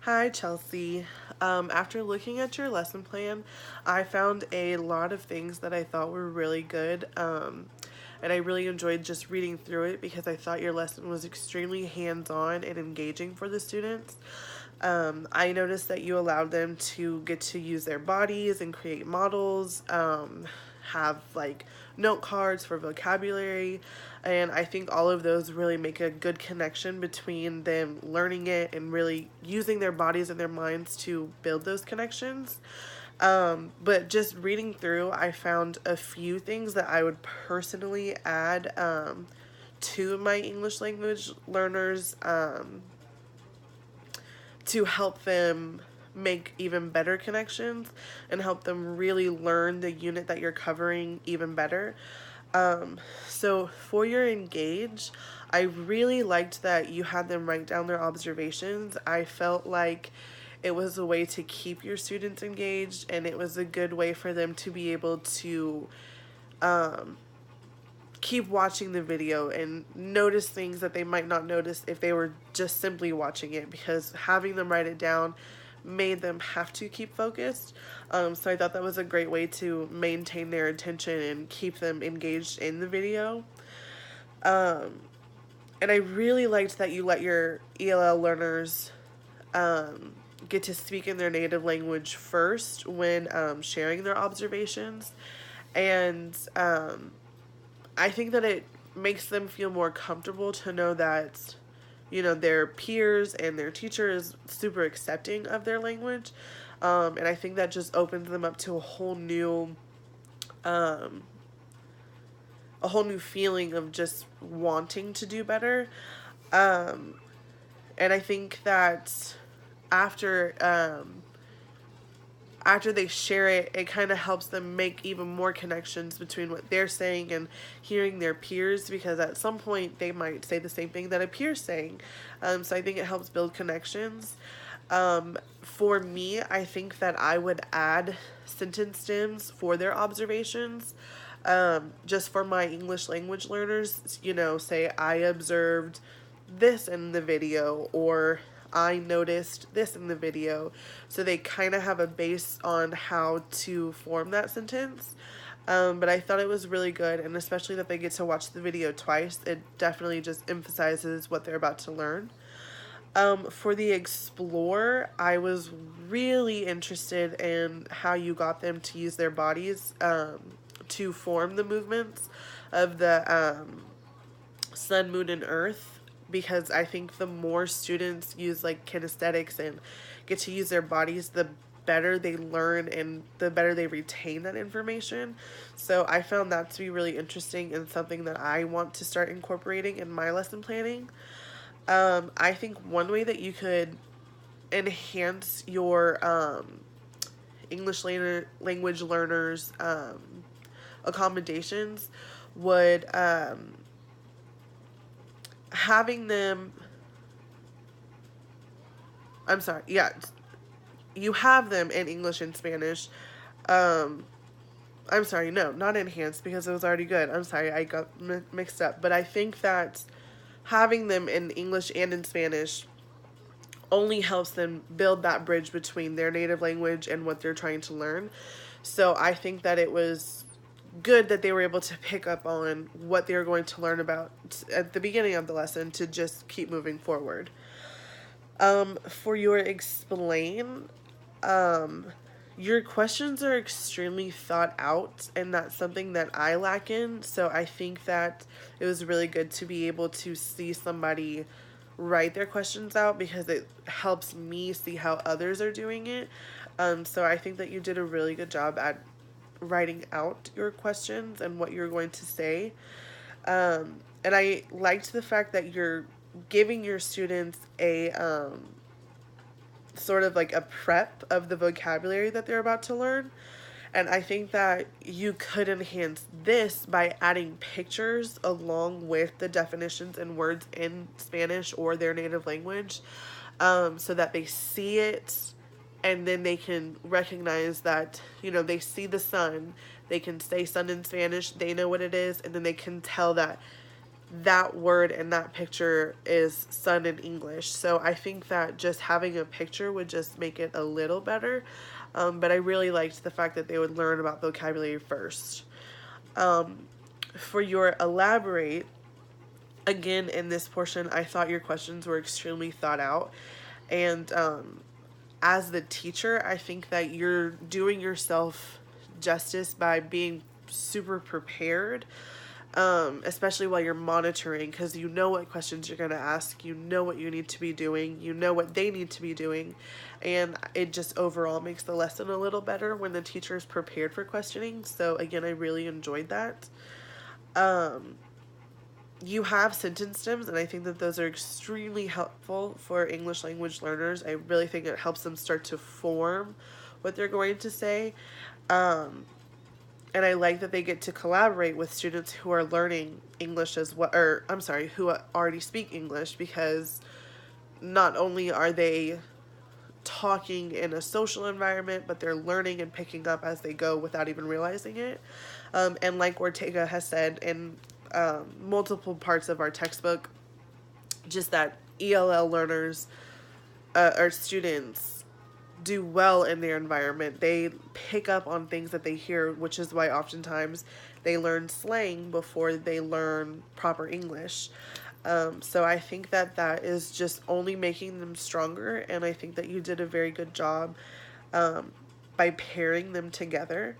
Hi, Chelsea. After looking at your lesson plan, I found a lot of things that I thought were really good. And I really enjoyed just reading through it because I thought your lesson was extremely hands-on and engaging for the students. I noticed that you allowed them to get to use their bodies and create models, have like note cards for vocabulary, and I think all of those really make a good connection between them learning it and really using their bodies and their minds to build those connections. But just reading through, I found a few things that I would personally add to my English language learners to help them make even better connections and help them really learn the unit that you're covering even better. So for your engage, I really liked that you had them write down their observations. I felt like it was a way to keep your students engaged, and it was a good way for them to be able to keep watching the video and notice things that they might not notice if they were just simply watching it, because having them write it down made them have to keep focused. So I thought that was a great way to maintain their attention and keep them engaged in the video. And I really liked that you let your ELL learners get to speak in their native language first when sharing their observations. And I think that it makes them feel more comfortable to know that, their peers and their teacher is super accepting of their language. And I think that just opens them up to a whole new feeling of just wanting to do better. And I think that after after they share it, it kind of helps them make even more connections between what they're saying and hearing their peers, because at some point they might say the same thing that a peer's saying. So I think it helps build connections. For me, I think that I would add sentence stems for their observations. Just for my English language learners, say I observed this in the video, or I noticed this in the video, so they kind of have a base on how to form that sentence. But I thought it was really good, and especially that they get to watch the video twice, it definitely just emphasizes what they're about to learn. For the explore, I was really interested in how you got them to use their bodies to form the movements of the sun, moon, and earth, because I think the more students use like kinesthetics and get to use their bodies, the better they learn and the better they retain that information. So I found that to be really interesting and something that I want to start incorporating in my lesson planning. I think one way that you could enhance your English language learners' accommodations would having them, I'm sorry, yeah, you have them in English and Spanish. I'm sorry, no, not enhanced, because it was already good. I'm sorry, I got mixed up. But I think that having them in English and in Spanish only helps them build that bridge between their native language and what they're trying to learn. So I think that it was good that they were able to pick up on what they were going to learn about at the beginning of the lesson to just keep moving forward. For your explain, your questions are extremely thought out, and that's something that I lack in. So I think that it was really good to be able to see somebody write their questions out, because it helps me see how others are doing it. So I think that you did a really good job at writing out your questions and what you're going to say. And I liked the fact that you're giving your students a sort of like a prep of the vocabulary that they're about to learn. And I think that you could enhance this by adding pictures along with the definitions and words in Spanish or their native language, so that they see it and then they can recognize that, they see the sun, they can say sun in Spanish, they know what it is, and then they can tell that that word and that picture is sun in English. So I think that just having a picture would just make it a little better. But I really liked the fact that they would learn about vocabulary first. For your elaborate, again, in this portion, I thought your questions were extremely thought out. And as the teacher, I think that you're doing yourself justice by being super prepared, especially while you're monitoring, because you know what questions you're going to ask, you know what you need to be doing, you know what they need to be doing, and it just overall makes the lesson a little better when the teacher is prepared for questioning. So again, I really enjoyed that. You have sentence stems, and I think that those are extremely helpful for English language learners. I really think it helps them start to form what they're going to say. And I like that they get to collaborate with students who are learning English as well, or I'm sorry, who already speak English, because not only are they talking in a social environment, but they're learning and picking up as they go without even realizing it. And like Ortega has said in multiple parts of our textbook, just that ELL learners or students do well in their environment. They pick up on things that they hear, which is why oftentimes they learn slang before they learn proper English. So I think that that is just only making them stronger, and I think that you did a very good job by pairing them together.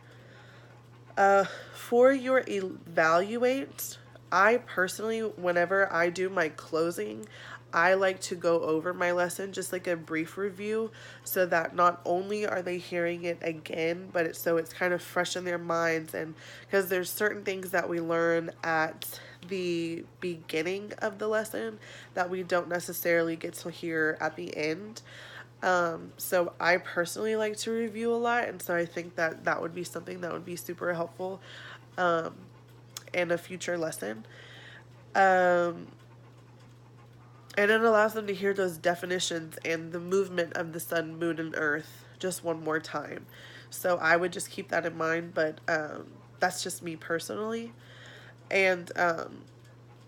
For your evaluate, I personally, whenever I do my closing, I like to go over my lesson, just like a brief review, so that not only are they hearing it again, but it's kind of fresh in their minds. And because there's certain things that we learn at the beginning of the lesson that we don't necessarily get to hear at the end. So I personally like to review a lot, and so I think that that would be something that would be super helpful in a future lesson. And it allows them to hear those definitions and the movement of the sun, moon, and earth just one more time. So I would just keep that in mind, but that's just me personally. And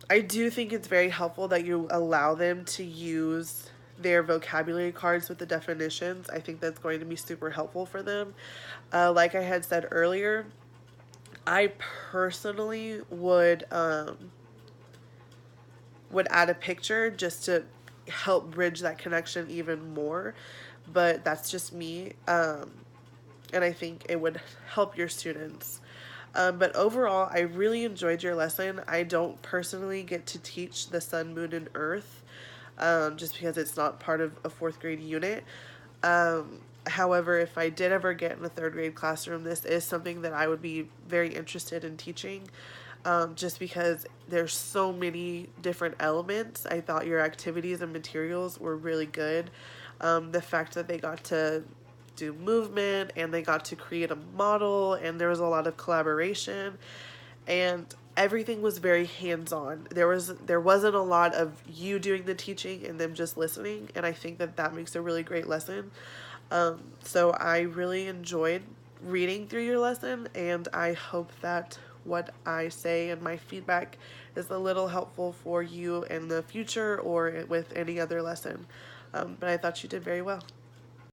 I do think it's very helpful that you allow them to use their vocabulary cards with the definitions. I think that's going to be super helpful for them. Like I had said earlier, I personally would add a picture just to help bridge that connection even more, but that's just me, and I think it would help your students. But overall, I really enjoyed your lesson. I don't personally get to teach the sun, moon, and earth, just because it's not part of a 4th grade unit. However, if I did ever get in a 3rd grade classroom, this is something that I would be very interested in teaching. Just because there's so many different elements. I thought your activities and materials were really good. The fact that they got to do movement and they got to create a model, and there was a lot of collaboration, and everything was very hands-on. There wasn't a lot of you doing the teaching and them just listening, and I think that that makes a really great lesson. So I really enjoyed reading through your lesson, and I hope that what I say and my feedback is a little helpful for you in the future or with any other lesson. But I thought you did very well.